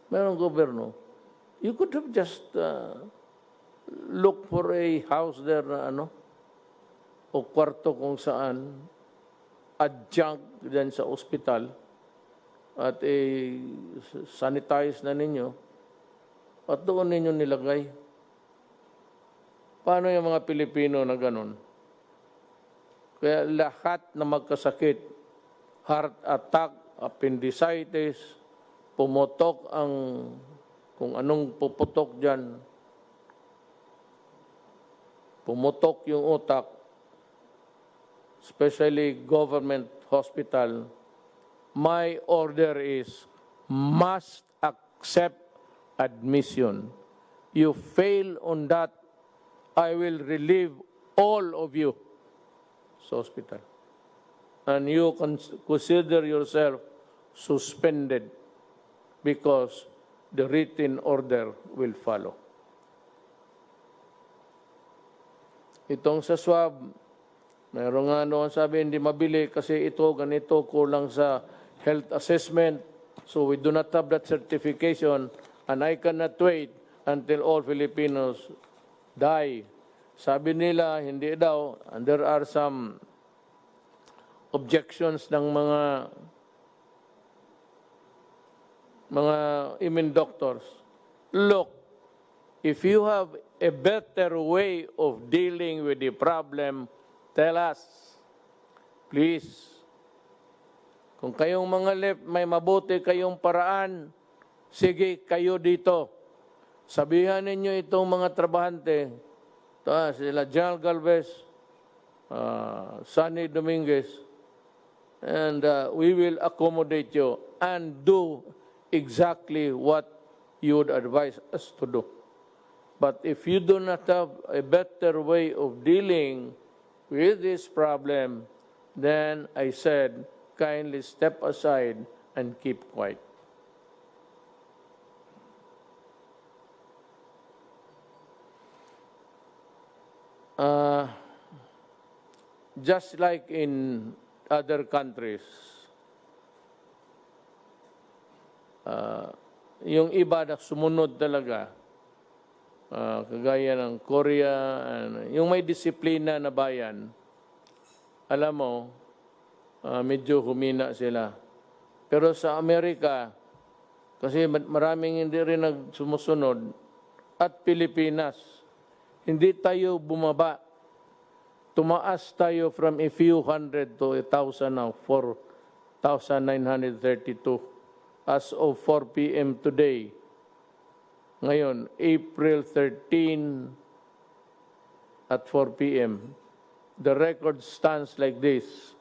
merong gobyerno, you could have just look for a house there na o kwarto kung saan adjunct dyan sa ospital at sanitize na ninyo at doon ninyo nilagay. Paano yung mga Pilipino na ganun? Kaya lahat na magkasakit, heart attack, appendicitis, pumutok ang kung anong puputok dyan, pumutok yung utak, especially government hospital, my order is must accept admission. You fail on that, I will relieve all of you sa hospital. And you consider yourself suspended because the written order will follow. Itong sa swab, mayroon nga noon sabi hindi mabili kasi ito, ganito, kulang sa health assessment. So we do not have that certification and I cannot wait until all Filipinos die. Sabi nila, hindi daw, and there are some objections ng mga immune doctors. Look, if you have a better way of dealing with the problem, tell us. Please. Kung kayong mga left, may mabuti kayong paraan, sige, kayo dito. Sabihan ninyo itong mga trabahante, sila General Galvez, Sunny Dominguez, and we will accommodate you and do exactly what you would advise us to do. But if you do not have a better way of dealing with this problem, then I said, kindly step aside and keep quiet. Just like in other countries, yung iba na sumunod talaga, kagaya ng Korea, yung may disiplina na bayan, alam mo, medyo humina sila. Pero sa Amerika, kasi maraming hindi rin nagsumusunod, at Pilipinas, hindi tayo bumaba. Tumaas tayo from a few hundred to 1,000 now, 4,932 as of 4 p.m. today. Ngayon, April 13 at 4 p.m. The record stands like this.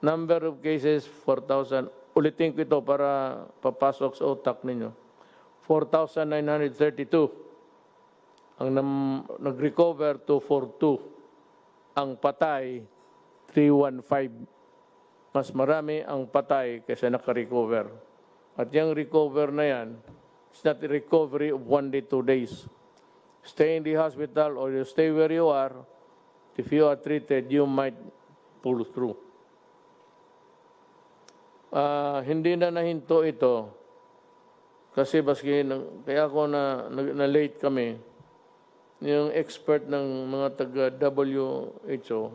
Number of cases, 4,000. Ulitin ko ito para papasok sa utak ninyo. 4,932. Ang nag-recover, 242. Ang patay, 315. Mas marami ang patay kaysa naka-recover. At yung recover na yan, it's not a recovery of 1 day, 2 days. Stay in the hospital or you stay where you are. If you are treated, you might pull through. Hindi na nahinto ito. Kasi baski, kaya ako na late kami. Yung expert ng mga taga-WHO,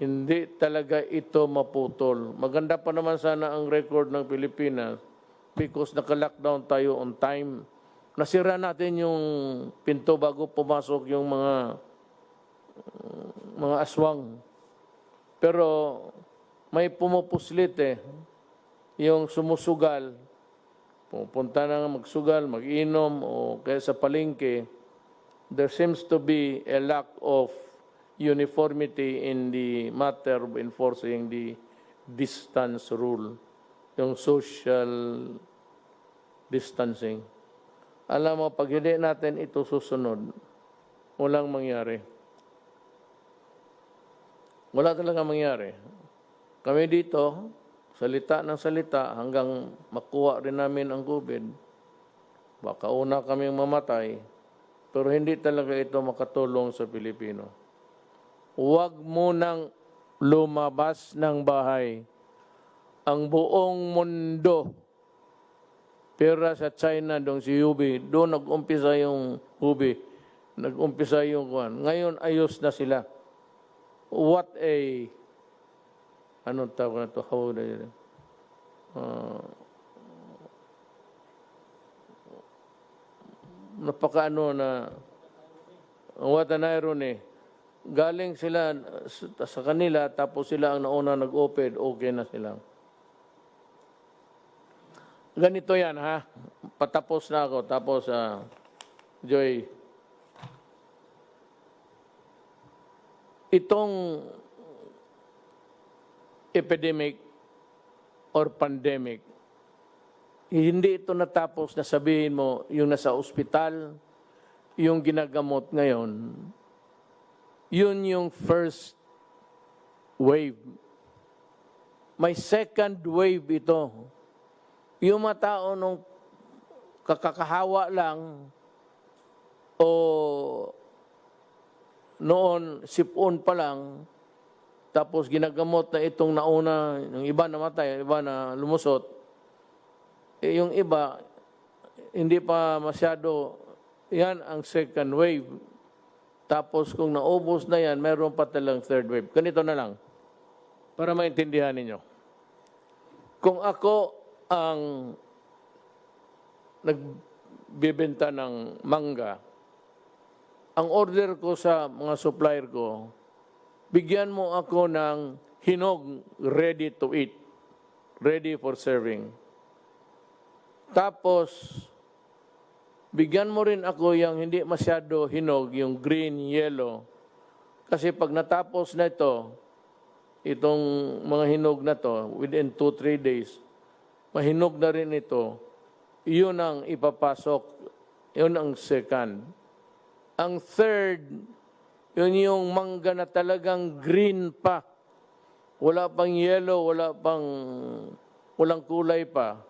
hindi talaga ito maputol. Maganda pa naman sana ang record ng Pilipinas because naka-lockdown tayo on time. Nasira natin yung pinto bago pumasok yung mga aswang. Pero may pumupuslit yung sumusugal. Pupunta na magsugal, mag-inom o kaya sa palengke. There seems to be a lack of uniformity in the matter of enforcing the distance rule, yung social distancing. Alam mo, pag hindi natin ito susunod, walang mangyari. Wala talaga mangyari. Kami dito, salita ng salita hanggang makuha rin namin ang COVID. Baka una kaming mamatay. Pero hindi talaga ito makatulong sa Pilipino. Huwag munang lumabas ng bahay. Ang buong mundo Pero sa China, doon si Hubei, doon nag-umpisa yung Hubei. Nag-umpisa yung kuwan. Ngayon, ayos na sila. What a, anong tawag na ito? How would I, napakaano na, what an irony. Galing sila sa kanila, tapos sila ang nauna nag-open, okay na sila. Ganito yan, ha? Patapos na ako. Tapos, Joy, itong epidemic or pandemic, hindi ito natapos na sabihin mo yung nasa ospital, yung ginagamot ngayon, yun yung first wave. May second wave ito. Yung mga tao nung kakakahawa lang o noon sipon pa lang, tapos ginagamot na itong nauna, yung iba namatay, yung iba na lumusot, yung iba hindi pa masyado, yan ang second wave. Tapos kung naubos na yan, mayroon pa talang third wave. Ganito na lang, para maintindihan ninyo. Kung ako ang nagbibenta ng mangga, ang order ko sa mga supplier ko, bigyan mo ako ng hinog ready to eat, ready for serving. Tapos, bigyan mo rin ako yung hindi masyado hinog, yung green, yellow. Kasi pag natapos na ito, itong mga hinog na to, within 2-3 days, mahinog na rin ito, yun ang ipapasok, yun ang second. Ang third, yun yung mangga na talagang green pa. Wala pang yellow, walang kulay pa.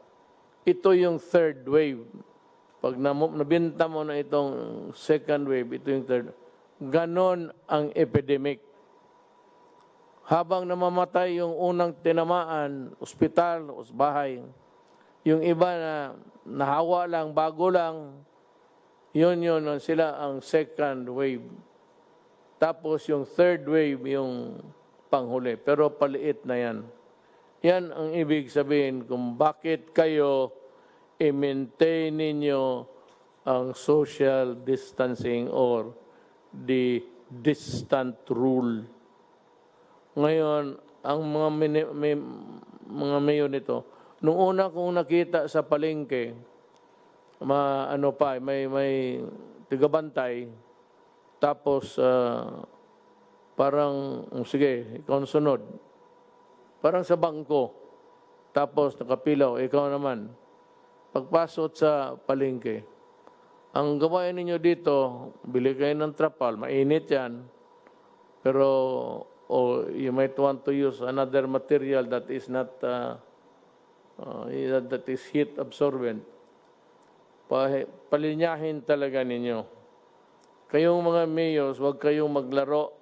Ito yung third wave. Pag nabinta mo na itong second wave, ito yung third. Ganon ang epidemic. Habang namamatay yung unang tinamaan, ospital, bahay, yung iba na nahawa lang, bago lang, yun sila ang second wave. Tapos yung third wave, yung panghuli. Pero paliit na yan. Yan ang ibig sabihin kung bakit kayo i-maintain ninyo ang social distancing or the distant rule. Ngayon, ang mga mayo nito, nung una kong nakita sa palengke, may tigabantay, tapos parang, sige, ikaw ang sunod. Parang sa bangko. Tapos nakapilaw, ikaw naman. Pagpasok sa palengke, ang gawain ninyo dito, bili kayo ng trapal, mainit yan, pero you might want to use another material that is not, that is heat absorbent. Palinyahin talaga ninyo. Kayong mga mayors, huwag kayong maglaro.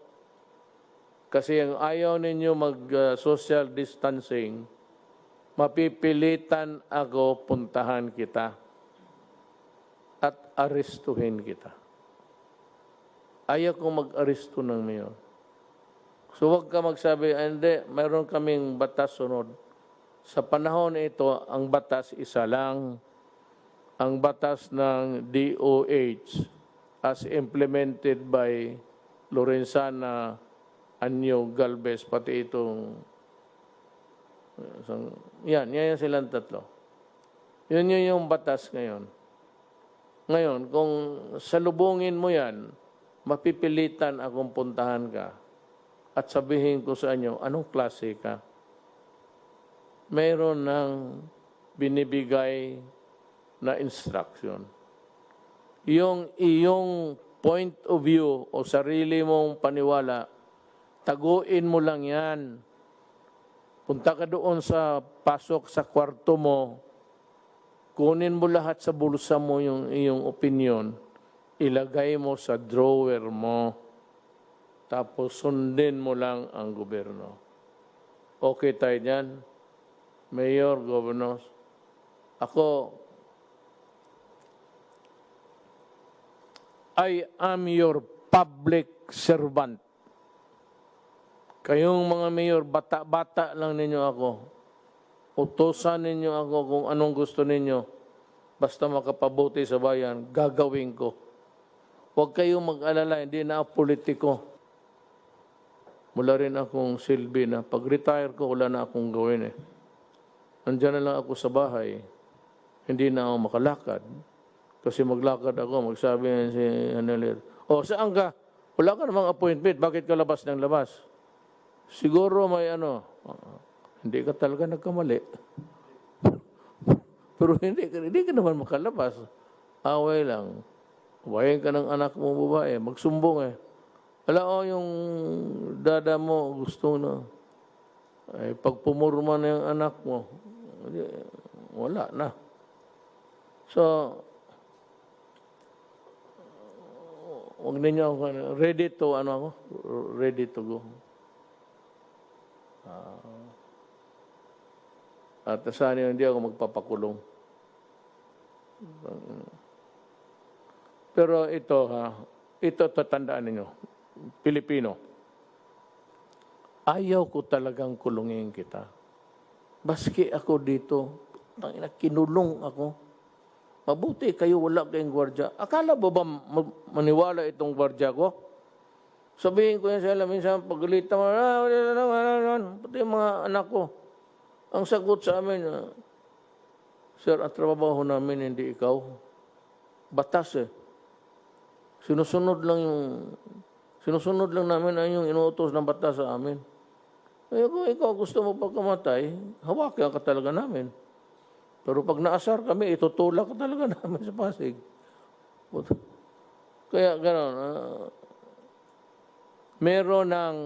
Kasi ang ayaw ninyo mag-social distancing, mapipilitan ako puntahan kita at arestuhin kita. Ayaw kong mag-aresto ng mayor. So huwag ka magsabi, hindi, mayroon kaming batas sunod. Sa panahon ito, ang batas isa lang. Ang batas ng DOH as implemented by Lorenzana Anyo Galvez, pati itong yan silang tatlo. Yun yung batas ngayon. Ngayon, kung salubungin mo yan, mapipilitan akong puntahan ka at sabihin ko sa inyo, anong klase ka? Mayroon ng binibigay na instruction. Yung iyong point of view o sarili mong paniwala, taguin mo lang yan. Punta ka doon sa pasok sa kwarto mo, kunin mo lahat sa bulsa mo yung iyong opinion, ilagay mo sa drawer mo, tapos sundin mo lang ang gobyerno. Okay tayo dyan? Mayor, governors, ako, I am your public servant. Kayong mga mayor, bata-bata lang ninyo ako. Utosan ninyo ako kung anong gusto ninyo. Basta makapabuti sa bayan, gagawin ko. Huwag kayong mag-alala, hindi na ako politiko. Mula rin akong silbi na pag-retire ko, wala na akong gawin eh. Nandiyan na lang ako sa bahay. Hindi na ako makalakad. Kasi maglakad ako, magsabi si Hanelir, saan ka? Wala ka namang appointment, bakit ka labas ng labas? Siguro may hindi ka talaga nagkamali. Pero hindi ka naman makalabas. Away lang. Huwayin ka ng anak mo babae, magsumbong eh. Yung dada mo gusto na. Pag pumurma na yung anak mo, wala na. So, huwag ninyo ready to go. At sana hindi ako magpapakulong. Pero ito tatandaan ninyo, Pilipino, ayaw ko talagang kulungin kita. Baski ako dito, kinulong ako. Mabuti kayo, wala kayong gwardya. Akala ba maniwala itong gwardya ko? Sabihin ko yan sa alam, minsan pagalitan mo, pati yung mga anak ko. Ang sagot sa amin, Sir, ang trabaho namin, hindi ikaw. Batas eh. Sinusunod lang namin ay yung inuutos ng batas sa amin. Kung ikaw gusto mo pagkamatay, hawakan ka talaga namin. Pero pag naasar kami, itutulak ka talaga namin sa Pasig. Kaya gano'n, meron ng,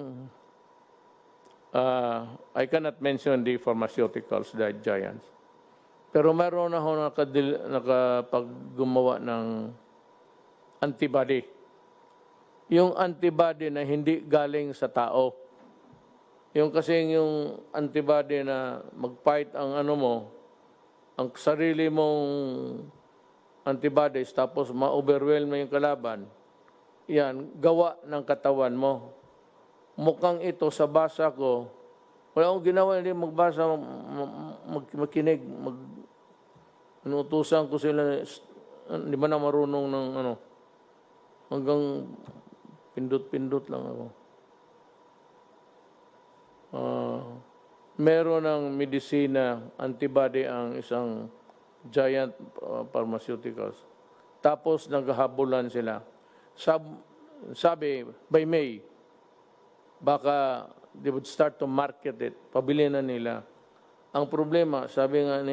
I cannot mention the pharmaceuticals, the giants. Pero meron na ako nakapaggumawa ng antibody. Yung antibody na hindi galing sa tao. Yung kasing yung antibody na mag-fight ang ang sarili mong antibodies, tapos ma-overwhelm na yung kalaban, yan, gawa ng katawan mo. Mukhang ito sa basa ko, wala akong ginawa, hindi magbasa, makinig, inutusan ko sila, hindi ba na marunong ng hanggang pindot-pindot lang ako. Meron ng medisina, antibody ang isang giant pharmaceuticals. Tapos naghahabulan sila. Sabi, by May, baka they would start to market it. Pabili na nila. Ang problema, sabi nga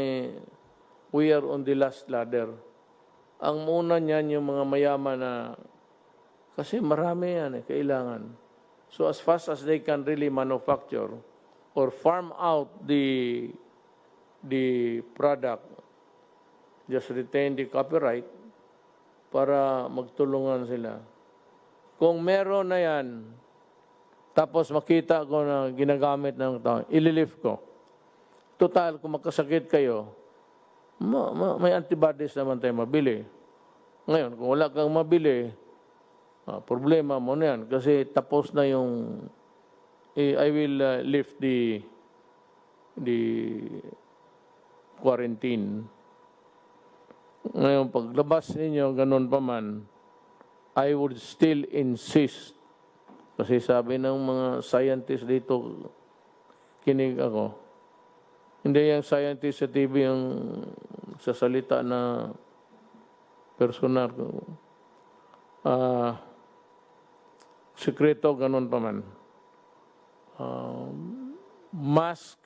we are on the last ladder. Ang una niyan yung mga mayaman na, kasi marami yan kailangan. So as fast as they can really manufacture or farm out the product, just retain the copyright para magtulungan sila. Kung meron na yan, tapos makita ko na ginagamit ng tao, ililift ko. Total, kung magkasakit kayo, may antibodies naman tayo mabili. Ngayon, kung wala kang mabili, problema mo na yan. Kasi tapos na yung, I will lift the quarantine. Ngayon, paglabas ninyo, ganun pa man, I would still insist. Kasi sabi ng mga scientists dito, kinig ako. Hindi yung scientist sa TV yung sasalita na personal. Sekreto, ganun pa man. Mask,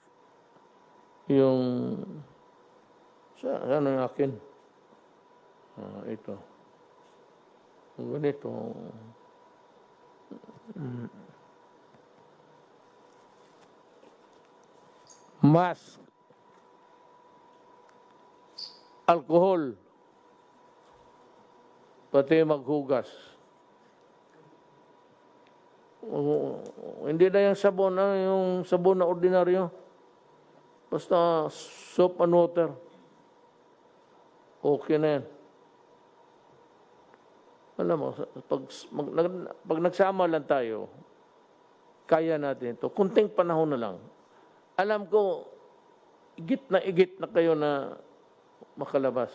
yung, ano yung akin? Ito. Ganito. Mask, alcohol, pati maghugas. Hindi na yung sabon, yung sabon na ordinaryo. Basta soap and water. Okay na yan. Alam mo, pag nagsama lang tayo, kaya natin ito. Kunting panahon na lang. Alam ko, igit na kayo na makalabas.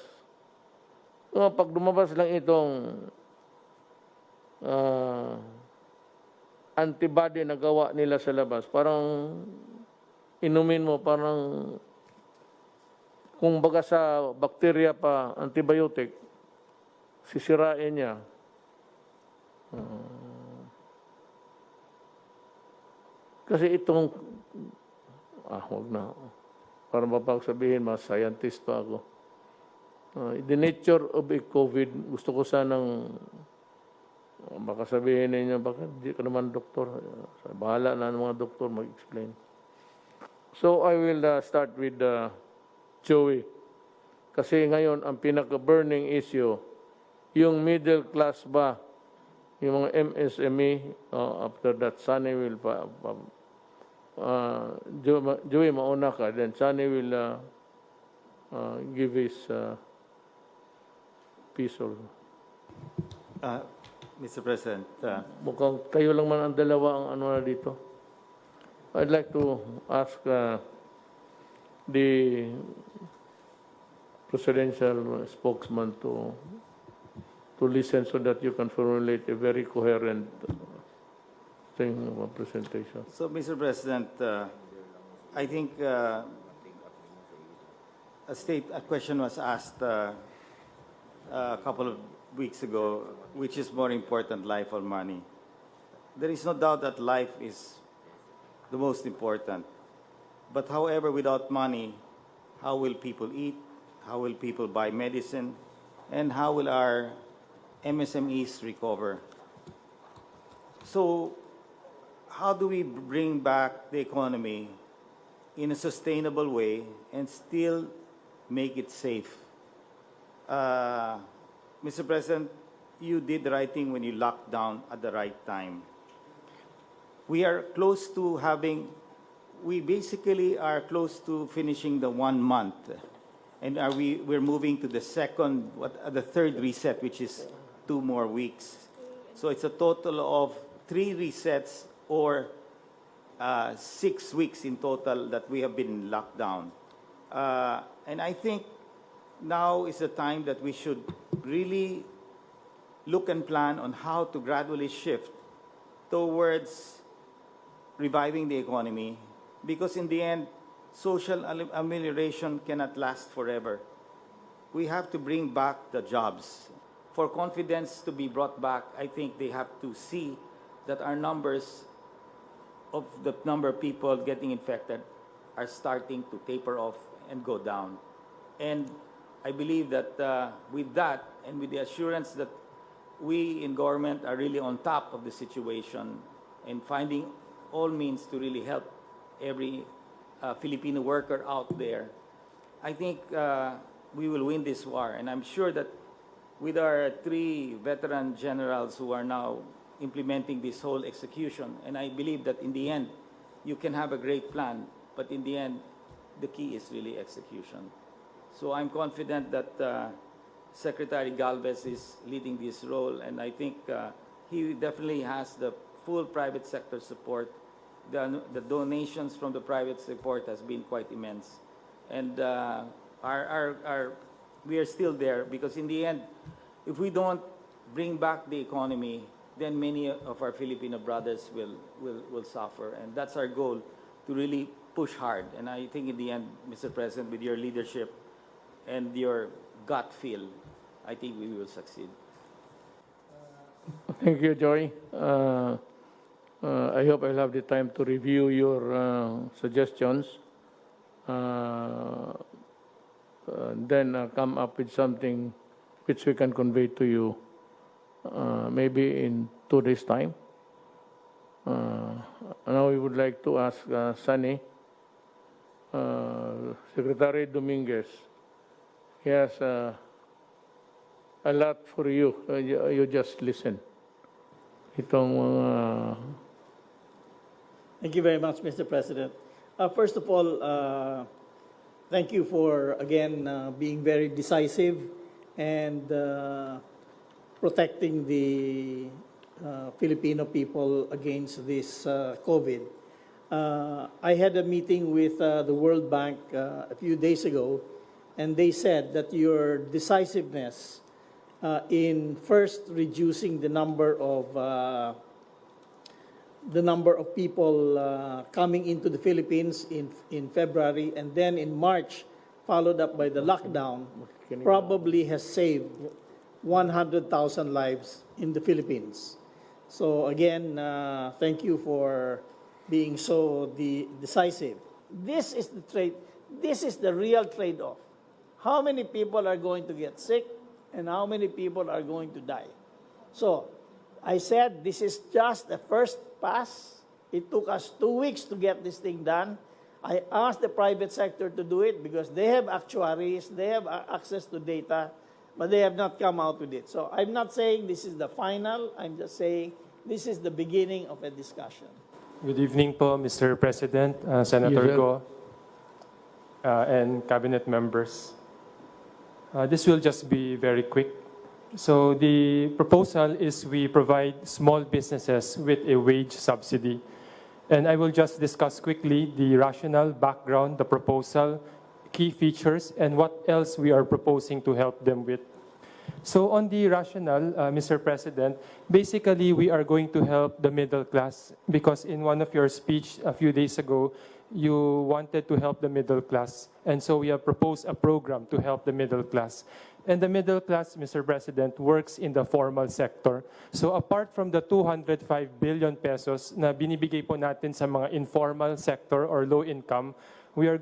Pag lumabas lang itong antibody na gawa nila sa labas, parang inumin mo, parang kung baga sa bakterya pa, antibiotic, sisirain niya. Kasi itong, wag na. Para mapagsabihin, mas scientist pa ako. The nature of a COVID, gusto ko sanang, baka sabihin ninyo, bakit di ka naman doktor? Bahala na ng mga doktor mag-explain. So I will start with Joey. Kasi ngayon, ang pinaka-burning issue, yung middle class ba, yung mga MSME, after that, Sunny will Joey, mauna ka, then Sunny will give his piece of... Mr. President. Mukhang kayo lang man ang dalawa ang ano na dito. I'd like to ask the presidential spokesman to listen so that you can formulate a very coherent thing of a presentation. So, Mr. President, I think a question was asked a couple of weeks ago, which is more important, life or money? There is no doubt that life is the most important. But however, without money, how will people eat? How will people buy medicine? And how will our MSMEs recover? So, how do we bring back the economy in a sustainable way and still make it safe? Mr. President, you did the right thing when you locked down at the right time. We are close to we basically are close to finishing the 1 month. And we're moving to the third reset, which is 2 more weeks. So it's a total of 3 resets or 6 weeks in total that we have been locked down. And I think now is the time that we should really look and plan on how to gradually shift towards reviving the economy, because in the end, social amelioration cannot last forever. We have to bring back the jobs. For confidence to be brought back, I think they have to see that our numbers of the number of people getting infected are starting to taper off and go down. And I believe that with that and with the assurance that we in government are really on top of the situation and finding all means to really help every Filipino worker out there, I think we will win this war. And I'm sure that with our 3 veteran generals who are now implementing this whole execution, and I believe that in the end, you can have a great plan, but in the end, the key is really execution. So I'm confident that Secretary Galvez is leading this role, and I think he definitely has the full private sector support. The donations from the private support has been quite immense. And we are still there, because in the end, if we don't bring back the economy, then many of our Filipino brothers will suffer. And that's our goal, to really push hard. And I think in the end, Mr. President, with your leadership and your gut feel, I think we will succeed. Thank you, Joy. I hope I'll have the time to review your suggestions, then come up with something which we can convey to you maybe in 2 days' time. Now we would like to ask Sunny, Secretary Dominguez. He has a lot for you. You just listen. Thank you very much, Mr. President. First of all, thank you for, again, being very decisive and protecting the Filipino people against this COVID. I had a meeting with the World Bank a few days ago, and they said that your decisiveness in first reducing the number of people coming into the Philippines in February, and then in March, followed up by the lockdown, probably has saved 100,000 lives in the Philippines. So again, thank you for being so decisive. This is the trade. This is the real trade-off. How many people are going to get sick and how many people are going to die? So I said this is just the first pass. It took us 2 weeks to get this thing done. I asked the private sector to do it because they have actuaries, they have access to data, but they have not come out with it. So I'm not saying this is the final. I'm just saying this is the beginning of a discussion. Good evening po, Mr. President, Senator Yes, sir. Go, and cabinet members. This will just be very quick. So the proposal is we provide small businesses with a wage subsidy. And I will just discuss quickly the rationale, background, the proposal, key features, and what else we are proposing to help them with. So on the rationale, Mr. President, basically we are going to help the middle class because in one of your speech a few days ago, you wanted to help the middle class. And so we have proposed a program to help the middle class. And the middle class, Mr. President, works in the formal sector. So apart from the 205 billion pesos na binibigay po natin sa mga informal sector or low income, we are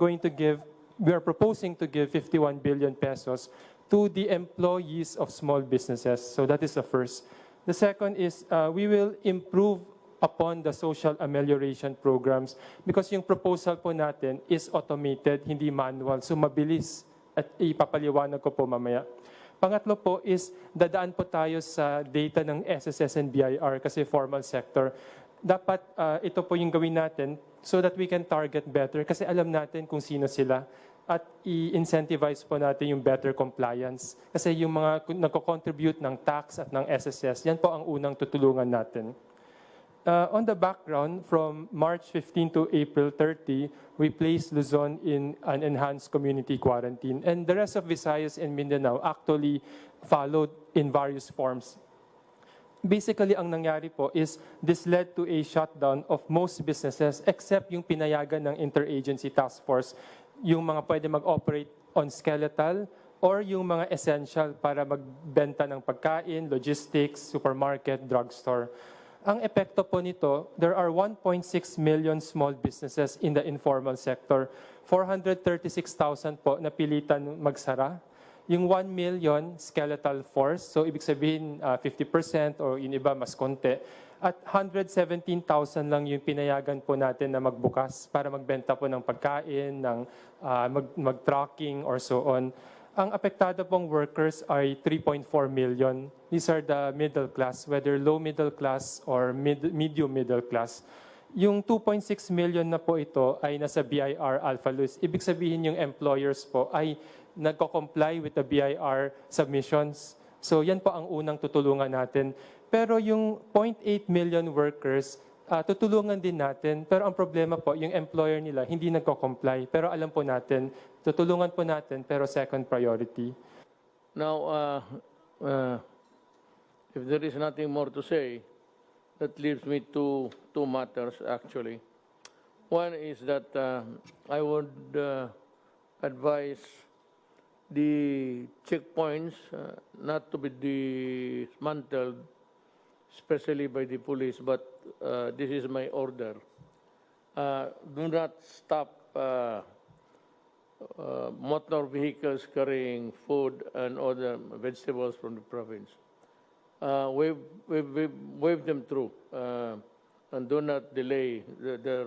proposing to give 51 billion pesos to the employees of small businesses. So that is the first. The second is we will improve upon the social amelioration programs because yung proposal po natin is automated, hindi manual. So mabilis at ipapaliwanag ko po mamaya. Pangatlo po is dadaan po tayo sa data ng SSS and BIR kasi formal sector. Dapat ito po yung gawin natin so that we can target better kasi alam natin kung sino sila at i-incentivize po natin yung better compliance. Kasi yung mga nagko-contribute ng tax at ng SSS, yan po ang unang tutulungan natin. On the background, from March 15 to April 30, we placed Luzon in an enhanced community quarantine. And the rest of Visayas and Mindanao actually followed in various forms. Basically, ang nangyari po is this led to a shutdown of most businesses except yung pinayagan ng interagency task force, yung mga pwede mag-operate on skeletal or yung mga essential para magbenta ng pagkain, logistics, supermarket, drugstore. Ang epekto po nito, there are 1.6 million small businesses in the informal sector. 436,000 po napilitan magsara. Yung 1 million skeletal force, so ibig sabihin 50% o yung iba mas konti. At 117,000 lang yung pinayagan po natin na magbukas para magbenta po ng pagkain, ng mag-tracking or so on. Ang apektado pong workers ay 3.4 million. These are the middle class, whether low middle class or medium middle class. Yung 2.6 million na po ito ay nasa BIR Alpha Luz. Ibig sabihin yung employers po ay nagko-comply with the BIR submissions. So yan po ang unang tutulungan natin. Pero yung 0.8 million workers, tutulungan din natin. Pero ang problema po, yung employer nila hindi nagko-comply. Pero alam po natin, tutulungan po natin, pero second priority. Now, if there is nothing more to say, that leaves me to two matters, actually. One is that I would advise the checkpoints not to be dismantled, especially by the police, but this is my order. Do not stop motor vehicles carrying food and other vegetables from the province. Wave them through and do not delay their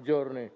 journey.